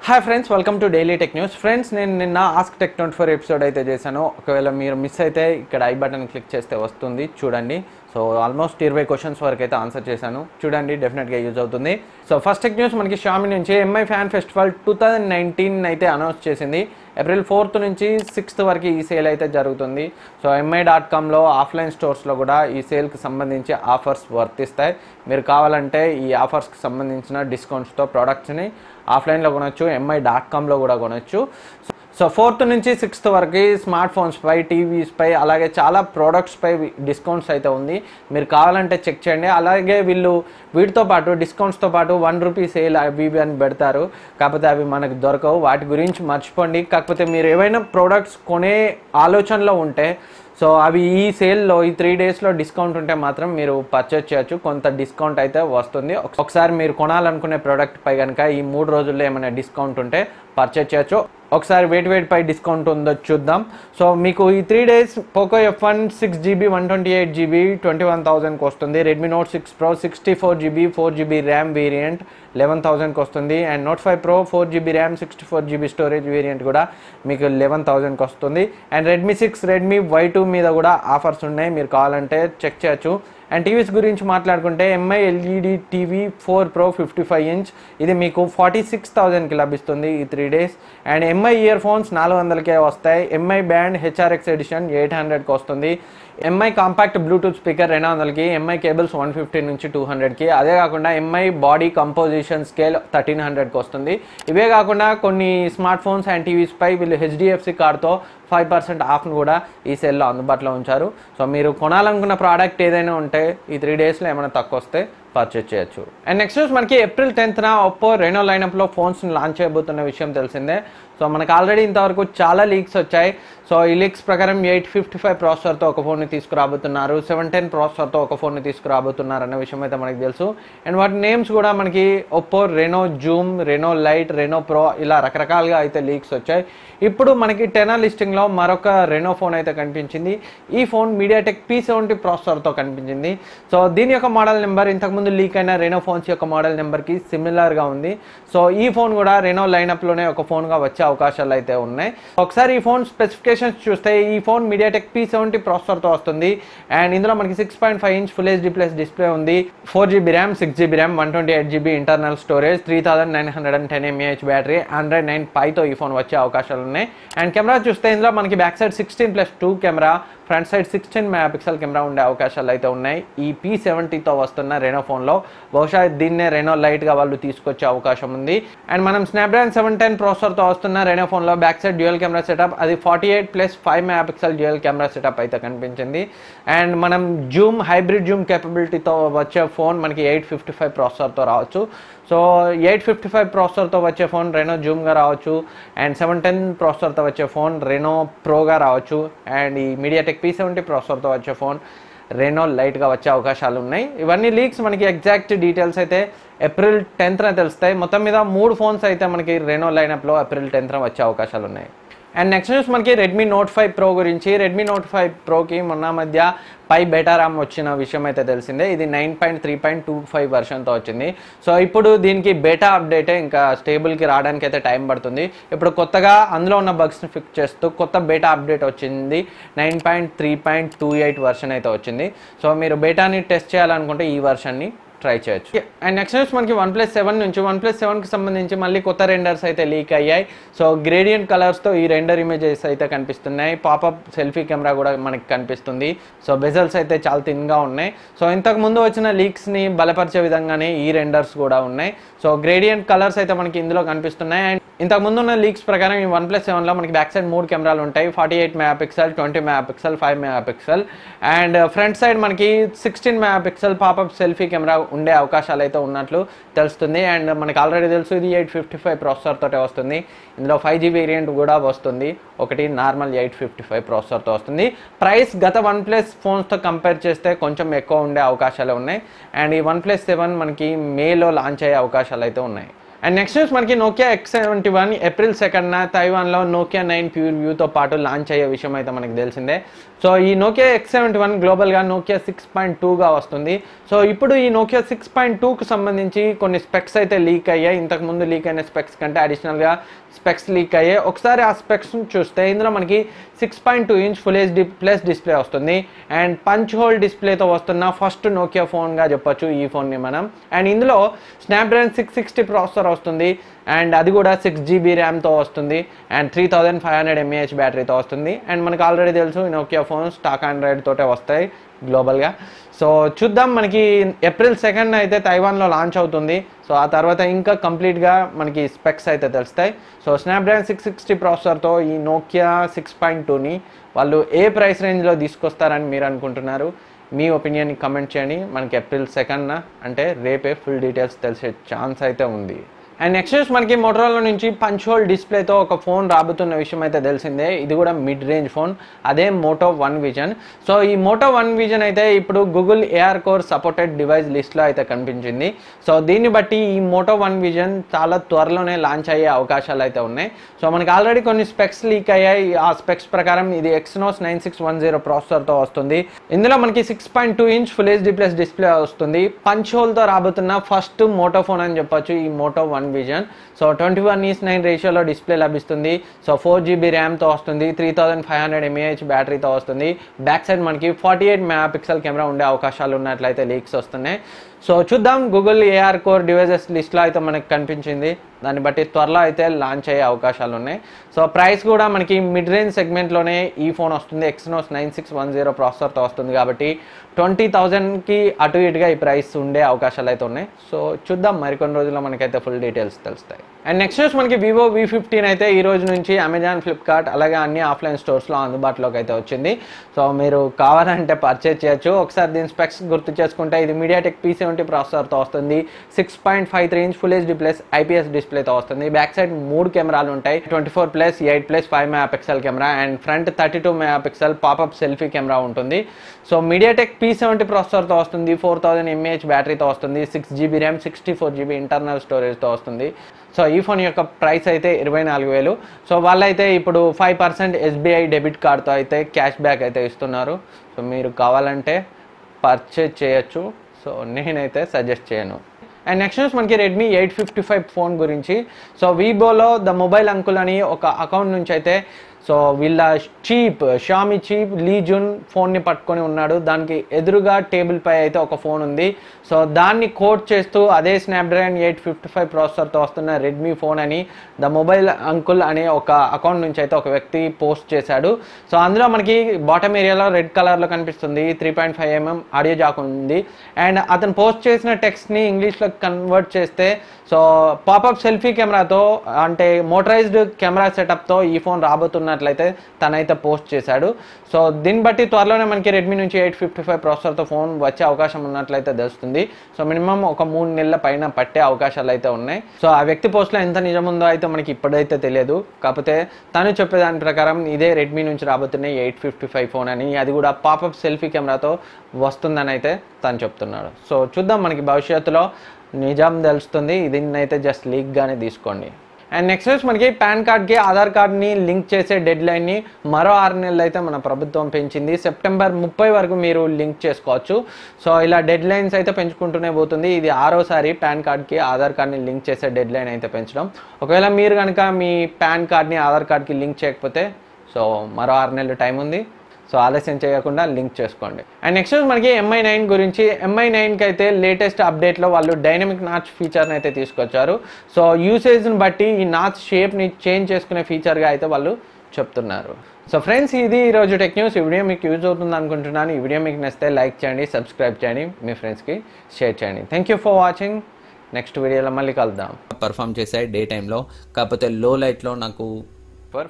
Hi friends, welcome to daily tech news. Friends, నేను నిన్న ask tech 24 episode అయితే చేశాను. ఒకవేళ మీరు మిస్ అయితే ఇక్కడ ఐ బటన్ క్లిక్ చేస్తే వస్తుంది, చూడండి. సో ఆల్మోస్ట్ 20 క్వశ్చన్స్ వరకు అయితే ఆన్సర్ చేశాను, చూడండి, డెఫినెట్గా యూజ్ అవుతుంది. సో ఫస్ట్ టెక్ న్యూస్ మనకి షామీ నుంచి ఎంఐ ఫ్యాన్ ఫెస్టివల్ 2019 అయితే అనౌన్స్ చేసింది. ఏప్రిల్ 4th నుంచి 6th వరకు ఈ సేల్ అయితే జరుగుతుంది. సో MI.comలో ఆఫ్లైన్ స్టోర్స్లో కూడా ఈ సేల్కి సంబంధించి ఆఫర్స్ వర్తిస్తాయి. మీరు కావాలంటే ఈ ఆఫర్స్కి సంబంధించిన డిస్కౌంట్స్తో ప్రోడక్ట్స్ని ఆఫ్లైన్లో కొనవచ్చు, MI.comలో కూడా కొనవచ్చు. సో 4th నుంచి 6th వరకు స్మార్ట్ ఫోన్స్పై, టీవీస్పై, అలాగే చాలా ప్రోడక్ట్స్పై డిస్కౌంట్స్ అయితే ఉంది. మీరు కావాలంటే చెక్ చేయండి. అలాగే వీటితో పాటు డిస్కౌంట్స్తో పాటు ₹1 సేల్ అవి అని పెడతారు, కాకపోతే అవి మనకు దొరకవు. వాటి గురించి మర్చిపోండి. కాకపోతే మీరు ఏవైనా ప్రోడక్ట్స్ కొనే ఆలోచనలో ఉంటే సో అవి ఈ సేల్లో ఈ 3 డేస్లో డిస్కౌంట్ ఉంటే మాత్రం మీరు పర్చేజ్ చేయొచ్చు. కొంత డిస్కౌంట్ అయితే వస్తుంది. ఒకసారి మీరు కొనాలనుకునే ప్రోడక్ట్ పై కనుక ఈ 3 రోజుల్లో ఏమైనా డిస్కౌంట్ ఉంటే పర్చేజ్ చేయొచ్చు. ఒకసారి వేటిపై డిస్కౌంట్ ఉందో చూద్దాం. సో మీకు ఈ 3 days Poco F1 6GB 128GB 21,000కి వస్తుంది. Redmi Note 6 Pro 64GB 4GB RAM variant 11,000కి వస్తుంది. And Note 5 Pro 4GB RAM 64GB storage variant కూడా మీకు 11,000కి వస్తుంది. అండ్ రెడ్మీ 6, రెడ్మీ Y2 మీద కూడా ఆఫర్స్ ఉన్నాయి, మీరు కావాలంటే చెక్ చేయొచ్చు. అండ్ టీవీస్ గురించి మాట్లాడుకుంటే MI LED TV 4 Pro 55 inch ఇది మీకు 46,000కి లభిస్తుంది ఈ 3 days. And MI earphones 400కే వస్తాయి. ఎంఐ బ్యాండ్ HRX ఎడిషన్ 800కి వస్తుంది. ఎంఐ కాంపాక్ట్ బ్లూటూత్ స్పీకర్ 200కి, ఎంఐ కేబుల్స్ 150 నుంచి 200కి. అదే కాకుండా ఎంఐ బాడీ కంపోజిషన్ స్కేల్ 1300కి వస్తుంది. ఇవే కాకుండా కొన్ని స్మార్ట్ ఫోన్స్ అండ్ టీవీస్పై వీళ్ళు HDFC కార్డ్తో 5% ఆఫ్ను కూడా ఈ సేల్లో అందుబాటులో ఉంచారు. సో మీరు కొనాలనుకున్న ప్రోడక్ట్ ఏదైనా ఉంటే ఈ 3 డేస్లో ఏమైనా తక్కువ వస్తే పర్చేజ్ చేయొచ్చు. అండ్ నెక్స్ట్ న్యూస్ మనకి ఏప్రిల్ 10th ఒప్పో రెనో లైనప్లో ఫోన్స్ని లాంచ్ చేయబోతున్న విషయం తెలిసిందే. సో మనకు ఆల్రెడీ ఇంతవరకు చాలా లీక్స్ వచ్చాయి. సో ఈ లీక్స్ ప్రకారం 855 ప్రాసెసర్తో ఒక ఫోన్ని తీసుకురాబోతున్నారు, 710 ప్రాసెసర్తో ఒక ఫోన్ని తీసుకురాబోతున్నారు అన్న విషయం అయితే మనకు తెలుసు. అండ్ వాటి నేమ్స్ కూడా మనకి Oppo Reno Zoom, Reno Lite, Reno Pro ఇలా రకరకాలుగా అయితే లీక్స్ వచ్చాయి. ఇప్పుడు మనకి 10 లిస్టింగ్లో మరొక రెనో ఫోన్ అయితే కనిపించింది. ఈ ఫోన్ మీడియాటెక్ P70 ప్రాసెసర్తో కనిపించింది. సో దీని యొక్క మోడల్ నెంబర్ ఇంతకుముందు లీక్ అయిన రెనో ఫోన్స్ యొక్క మోడల్ నెంబర్కి సిమిలర్గా ఉంది. సో ఈ ఫోన్ కూడా రెనో లైనప్లోనే ఒక ఫోన్గా వచ్చే అవకాశాలు అయితే ఉన్నాయి. ఒకసారి ఈ ఫోన్ స్పెసిఫికేషన్స్ చూస్తే ఈ ఫోన్ మీడియాటెక్ P70 ప్రాసెసర్తో వస్తుంది. అండ్ ఇందులో మనకి 6.5 inch full HD plus display ఉంది. 4GB RAM, 6GB RAM, 128GB internal storage, 3910 mAh battery, Android 9 Pieతో ఈ ఫోన్ వచ్చే అవకాశాలు ఉన్నాయి. అండ్ కెమెరా చూస్తే ఇందులో మనకి back side 16+2 camera, front side 16 megapixel camera ఉండే అవకాశాలు అయితే ఉన్నాయి ఈ P70తో వస్తున్న రెనో ఫోన్లో. బహుశా దీన్నే రెనో లైట్గా వాళ్ళు తీసుకొచ్చే అవకాశం ఉంది. అండ్ మనం స్నాప్డ్రాగన్ 710 ప్రాసెసర్తో వస్తున్న రెనో ఫోన్లో back side dual camera setup, అది 48+5 మెగాపిక్సెల్ డ్యూయల్ కెమెరా సెటప్ అయితే కనిపించింది. అండ్ మనం జూమ్, హైబ్రిడ్ జూమ్ కేపబిలిటీతో వచ్చే ఫోన్ మనకి 855 ప్రాసెసర్తో రావచ్చు. సో 855 ప్రాసెసర్తో వచ్చే ఫోన్ రెనో జూమ్గా రావచ్చు. అండ్ 710 ప్రాసెసర్తో వచ్చే ఫోన్ రెనో ప్రోగా రావచ్చు. అండ్ ఈ మీడియాటెక్ P70 ప్రాసెసర్తో వచ్చే ఫోన్ రెనో లైట్గా వచ్చే అవకాశాలు ఉన్నాయి. ఇవన్నీ లీక్స్, మనకి ఎగ్జాక్ట్ డీటెయిల్స్ అయితే ఏప్రిల్ 10th తెలుస్తాయి. మొత్తం మీద 3 ఫోన్స్ అయితే మనకి రెనో లైనప్లో ఏప్రిల్ 10th వచ్చే అవకాశాలు ఉన్నాయి. అండ్ నెక్స్ట్ న్యూస్ మనకి రెడ్మీ నోట్ 5 Pro గురించి. రెడ్మీ నోట్ 5 Proకి మొన్న మధ్య బేటా ర్యామ్ వచ్చిన విషయం అయితే తెలిసిందే. ఇది 9.3.25 వెర్షన్తో వచ్చింది. సో ఇప్పుడు దీనికి బేటా అప్డేటే ఇంకా స్టేబుల్కి రావడానికి అయితే టైం పడుతుంది. ఇప్పుడు కొత్తగా అందులో ఉన్న బగ్స్ని ఫిక్స్ చేస్తూ కొత్త బేటా అప్డేట్ వచ్చింది. 9.3.28 వెర్షన్ అయితే వచ్చింది. సో మీరు బేటాని టెస్ట్ చేయాలనుకుంటే ఈ వెర్షన్ని ట్రై చేయొచ్చు. అండ్ నెక్స్ట్ న్యూస్ మనకి OnePlus 7 నుంచి OnePlus 7కి సంబంధించి మళ్ళీ కొత్త రెండర్స్ అయితే లీక్ అయ్యాయి. సో గ్రేడియంట్ కలర్స్తో ఈ రెండర్ ఇమేజెస్ అయితే కనిపిస్తున్నాయి. పాపప్ సెల్ఫీ కెమెరా కూడా మనకి కనిపిస్తుంది. సో బెజల్స్ అయితే చాలా థిన్గా ఉన్నాయి. సో ఇంతకు ముందు వచ్చిన లీక్స్ని బలపరిచే విధంగానే ఈ రెండర్స్ కూడా ఉన్నాయి. సో గ్రేడియంట్ కలర్స్ అయితే మనకి ఇందులో కనిపిస్తున్నాయి. అండ్ ఇంతకు ముందు ఉన్న లీక్స్ ప్రకారం ఈ OnePlus 7లో మనకి బ్యాక్ సైడ్ 3 కెమెరాలు ఉంటాయి, 48 megapixel, 20 megapixel, 5 megapixel. And front side మనకి 16 మెగాపిక్సెల్ పాపప్ సెల్ఫీ కెమెరా ఉండే అవకాశాలు అయితే ఉన్నట్లు తెలుస్తుంది. అండ్ మనకి ఆల్రెడీ తెలుసు ఇది 855 ప్రాసెసర్తో వస్తుంది. ఇందులో 5G వేరియంట్ కూడా వస్తుంది, ఒకటి నార్మల్ 855 ప్రాసెసర్తో వస్తుంది. ప్రైస్ గత OnePlus ఫోన్స్తో కంపేర్ చేస్తే కొంచెం ఎక్కువ ఉండే అవకాశాలు ఉన్నాయి. అండ్ ఈ OnePlus 7 మనకి మేలో లాంచ్ అయ్యే అవకాశాలు అయితే ఉన్నాయి. అండ్ నెక్స్ట్ న్యూస్ మనకి నోకియా X71 ఏప్రిల్ 2న తైవాన్లో నోకియా 9 ప్యూర్ వ్యూతో పాటు లాంచ్ అయ్యే విషయం అయితే మనకు తెలిసిందే. సో ఈ నోకియా X71 గ్లోబల్గా నోకియా 6.2గా వస్తుంది. సో ఇప్పుడు ఈ నోకియా 6.2కు సంబంధించి కొన్ని స్పెక్స్ అయితే లీక్ అయ్యాయి. ఇంతకుముందు లీక్ అయిన స్పెక్స్ కంటే అడిషనల్గా స్పెక్స్ లీక్ అయ్యాయి. ఒకసారి ఆ స్పెక్స్ చూస్తే ఇందులో మనకి 6.2 inch full HD plus display వస్తుంది. అండ్ పంచ్ హోల్ డిస్ప్లేతో వస్తున్న ఫస్ట్ నోకియా ఫోన్గా చెప్పొచ్చు ఈ ఫోన్ని మనం. అండ్ ఇందులో స్నాప్డ్రాగన్ 660 ప్రాసెసర్ వస్తుంది. అండ్ అది కూడా 6GB ర్యామ్తో వస్తుంది. అండ్ 3500 mAh బ్యాటరీతో వస్తుంది. అండ్ మనకు ఆల్రెడీ తెలుసు ఈ నోకియా ఫోన్ స్టాక్ ఆండ్రాయిడ్ తోటే వస్తాయి గ్లోబల్గా. సో చూద్దాం, మనకి ఏప్రిల్ 2న అయితే తైవాన్లో లాంచ్ అవుతుంది. సో ఆ తర్వాత ఇంకా కంప్లీట్గా మనకి స్పెక్స్ అయితే తెలుస్తాయి. సో స్నాప్డ్రాగన్ 660 ప్రాసెసర్తో ఈ నోకియా 6.2ని వాళ్ళు ఏ ప్రైస్ రేంజ్లో తీసుకొస్తారని మీరు అనుకుంటున్నారు? మీ ఒపీనియన్ కమెంట్ చేయండి. మనకి ఏప్రిల్ 2న అంటే రేపే ఫుల్ డీటెయిల్స్ తెలిసే ఛాన్స్ అయితే ఉంది. అండ్ నెక్స్ట్ న్యూస్ మనకి మోటరోలా నుంచి పంచ్ హోల్ డిస్ప్లేతో ఒక ఫోన్ రాబోతున్న విషయం అయితే తెలిసిందే. ఇది కూడా మిడ్ రేంజ్ ఫోన్, అదే మోటో వన్ విజన్. సో ఈ మోటో వన్ విజన్ అయితే ఇప్పుడు Google AR core supported device లిస్ట్లో అయితే కనిపించింది. సో దీన్ని బట్టి ఈ మోటో వన్ విజన్ చాలా త్వరలోనే లాంచ్ అయ్యే అవకాశాలు అయితే ఉన్నాయి. సో మనకి ఆల్రెడీ కొన్ని స్పెక్స్ లీక్ అయ్యాయి. ఆ స్పెక్స్ ప్రకారం ఇది Exynos 9610 ప్రాసెసర్తో వస్తుంది. ఇందులో మనకి 6.2 inch full HD plus display వస్తుంది. పంచ్ హోల్తో రాబోతున్న ఫస్ట్ మోటో ఫోన్ అని చెప్పొచ్చు ఈ మోటో వన్ విజన్. సో 21:9 రేషియోలో డిస్ప్లే లభిస్తుంది. సో 4GB ర్యామ్తో వస్తుంది. 3500 mAh బ్యాటరీతో వస్తుంది. బ్యాక్ సైడ్ మనకి 48 మెగాపిక్సెల్ కెమెరా ఉండే అవకాశాలు ఉన్నట్లయితే లీక్స్ వస్తున్నాయి. సో చూద్దాం, గూగుల్ AR కోర్ డివైజెస్ లిస్ట్లో అయితే మనకి కనిపించింది. దాన్ని బట్టి త్వరలో అయితే లాంచ్ అయ్యే అవకాశాలు ఉన్నాయి. సో ప్రైస్ కూడా మనకి మిడ్ రేంజ్ సెగ్మెంట్లోనే ఈ ఫోన్ వస్తుంది. Exynos 9610 ప్రాసెసర్తో వస్తుంది కాబట్టి 20,000కి అటు ఇటుగా ఈ ప్రైస్ ఉండే అవకాశాలు అయితే ఉన్నాయి. సో చూద్దాం, మరికొన్ని రోజుల్లో మనకైతే ఫుల్ డీటెయిల్స్ తెలుస్తాయి. అండ్ నెక్స్ట్ న్యూస్ మనకి వివో V15 అయితే ఈ రోజు నుంచి అమెజాన్, ఫ్లిప్కార్ట్ అలాగే అన్ని ఆఫ్లైన్ స్టోర్స్లో అందుబాటులోకి అయితే వచ్చింది. సో మీరు కావాలంటే పర్చేజ్ చేయొచ్చు. ఒకసారి దీని స్పెక్స్ గుర్తు చేసుకుంటే ఇది మీడియాటెక్ P70 ప్రాసెసర్తో వస్తుంది. 6.53 inch full HD plus IPS డిస్ప్లేతో వస్తుంది. బ్యాక్ సైడ్ 3 కెమెరాలు ఉంటాయి. 24+, 8+, 5 megapixel camera and front 32 megapixel popup selfie camera ఉంటుంది. సో మీడియాటెక్ P70 ప్రాసెసర్తో వస్తుంది. 4000 mAh బ్యాటరీతో వస్తుంది. 6GB ర్యామ్, 64GB ఇంటర్నల్ స్టోరేజ్తో వస్తుంది. సో ఈ ఫోన్ యొక్క ప్రైస్ అయితే 24,000. సో వాళ్ళైతే ఇప్పుడు 5% SBI డెబిట్ కార్డ్తో అయితే క్యాష్ బ్యాక్ అయితే ఇస్తున్నారు. సో మీరు కావాలంటే పర్చేజ్ చేయొచ్చు. సో నేనైతే సజెస్ట్ చేయను. అండ్ నెక్స్ట్ న్యూస్ మనకి రెడ్మీ 855 ఫోన్ గురించి. సో వీబోలో ద మొబైల్ అంకుల్ అని ఒక అకౌంట్ నుంచి అయితే సో వీళ్ళ షామీ చీప్ లీజున్ ఫోన్ని పట్టుకొని ఉన్నాడు. దానికి ఎదురుగా టేబుల్ పై అయితే ఒక ఫోన్ ఉంది. సో దాన్ని కోట్ చేస్తూ అదే స్నాప్డ్రాగన్ 855 ప్రాసెసర్తో వస్తున్న రెడ్మీ ఫోన్ అని ద మొబైల్ అంకుల్ అనే ఒక అకౌంట్ నుంచి అయితే ఒక వ్యక్తి పోస్ట్ చేశాడు. సో అందులో మనకి బాటమ్ ఏరియాలో రెడ్ కలర్లో కనిపిస్తుంది. 3.5mm ఆడియో జాక్ ఉంది. అండ్ అతను పోస్ట్ చేసిన టెక్స్ట్ని ఇంగ్లీష్లో కన్వర్ట్ చేస్తే సో పాపప్ సెల్ఫీ కెమెరాతో అంటే మోటరైజ్డ్ కెమెరా సెటప్తో ఈ ఫోన్ రాబోతున్నట్లయితే తనైతే పోస్ట్ చేశాడు. సో దీన్ని బట్టి త్వరలోనే మనకి రెడ్మీ నుంచి 855 ప్రాసెసర్తో ఫోన్ వచ్చే అవకాశం ఉన్నట్లయితే తెలుస్తుంది. సో మినిమం ఒక 3 నెలల పైన పట్టే అవకాశాలు అయితే ఉన్నాయి. సో ఆ వ్యక్తి పోస్ట్లో ఎంత నిజం ఉందో అయితే మనకి ఇప్పుడైతే తెలియదు. కాకపోతే తను చెప్పేదాని ప్రకారం ఇదే రెడ్మీ నుంచి రాబోతున్న 855 ఫోన్ అని, అది కూడా పాపప్ సెల్ఫీ కెమెరాతో వస్తుందని అయితే తను చెప్తున్నాడు. సో చూద్దాం, మనకి భవిష్యత్తులో నిజం తెలుస్తుంది. దీన్ని అయితే జస్ట్ లీక్గానే తీసుకోండి. అండ్ నెక్స్ట్ వచ్చి మనకి పాన్ కార్డ్కి ఆధార్ కార్డ్ని లింక్ చేసే డెడ్ లైన్ని మరో 6 నెలలు అయితే మన ప్రభుత్వం పెంచింది. సెప్టెంబర్ 30 వరకు మీరు లింక్ చేసుకోవచ్చు. సో ఇలా డెడ్ లైన్స్ అయితే పెంచుకుంటూనే పోతుంది. ఇది 6వసారి పాన్ కార్డ్కి ఆధార్ కార్డ్ని లింక్ చేసే డెడ్ లైన్ అయితే పెంచడం. ఒకవేళ మీరు కనుక మీ పాన్ కార్డ్ని ఆధార్ కార్డ్కి లింక్ చేయకపోతే సో మరో 6 నెలలు టైం ఉంది. సో ఆలస్యం చేయకుండా లింక్ చేసుకోండి. అండ్ నెక్స్ట్ మనకి MI9 గురించి. MI9కి అయితే లేటెస్ట్ అప్డేట్లో వాళ్ళు డైనమిక్ నాచ్ ఫీచర్ని అయితే తీసుకొచ్చారు. సో యూసేజ్ని బట్టి ఈ నాచ్ షేప్ని చేంజ్ చేసుకునే ఫీచర్గా అయితే వాళ్ళు చెప్తున్నారు. సో ఫ్రెండ్స్, ఇది ఈరోజు టెక్ న్యూస్. ఈ వీడియో మీకు యూజ్ అవుతుంది అనుకుంటున్నాను. ఈ వీడియో మీకు నచ్చితే లైక్ చేయండి, సబ్స్క్రైబ్ చేయండి, మీ ఫ్రెండ్స్కి షేర్ చేయండి. Thank you for watching. Next వీడియోలో మళ్ళీ కలుద్దాం. పర్ఫామ్ చేసాయి డే టైంలో, కాకపోతే లో లైట్లో నాకు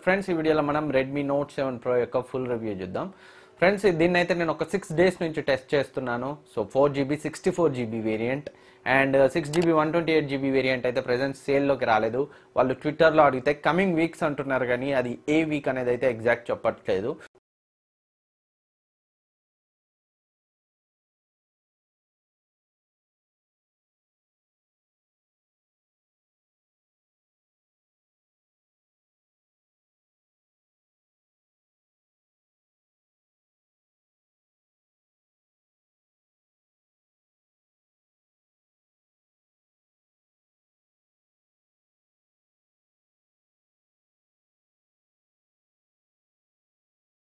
ఫ్రెండ్స్. ఈ వీడియోలో మనం రెడ్మీ నోట్ 7 Pro యొక్క ఫుల్ రివ్యూ చూద్దాం. ఫ్రెండ్స్, దీన్ని అయితే నేను ఒక 6 days నుంచి టెస్ట్ చేస్తున్నాను. So 4GB 64GB variant and 6GB 128GB variant అయితే ప్రెజెంట్ సేల్లోకి రాలేదు. వాళ్ళు ట్విట్టర్లో అడిగితే కమింగ్ వీక్స్ అంటున్నారు, కానీ అది ఏ వీక్ అనేది అయితే ఎగ్జాక్ట్ చెప్పట్లేదు.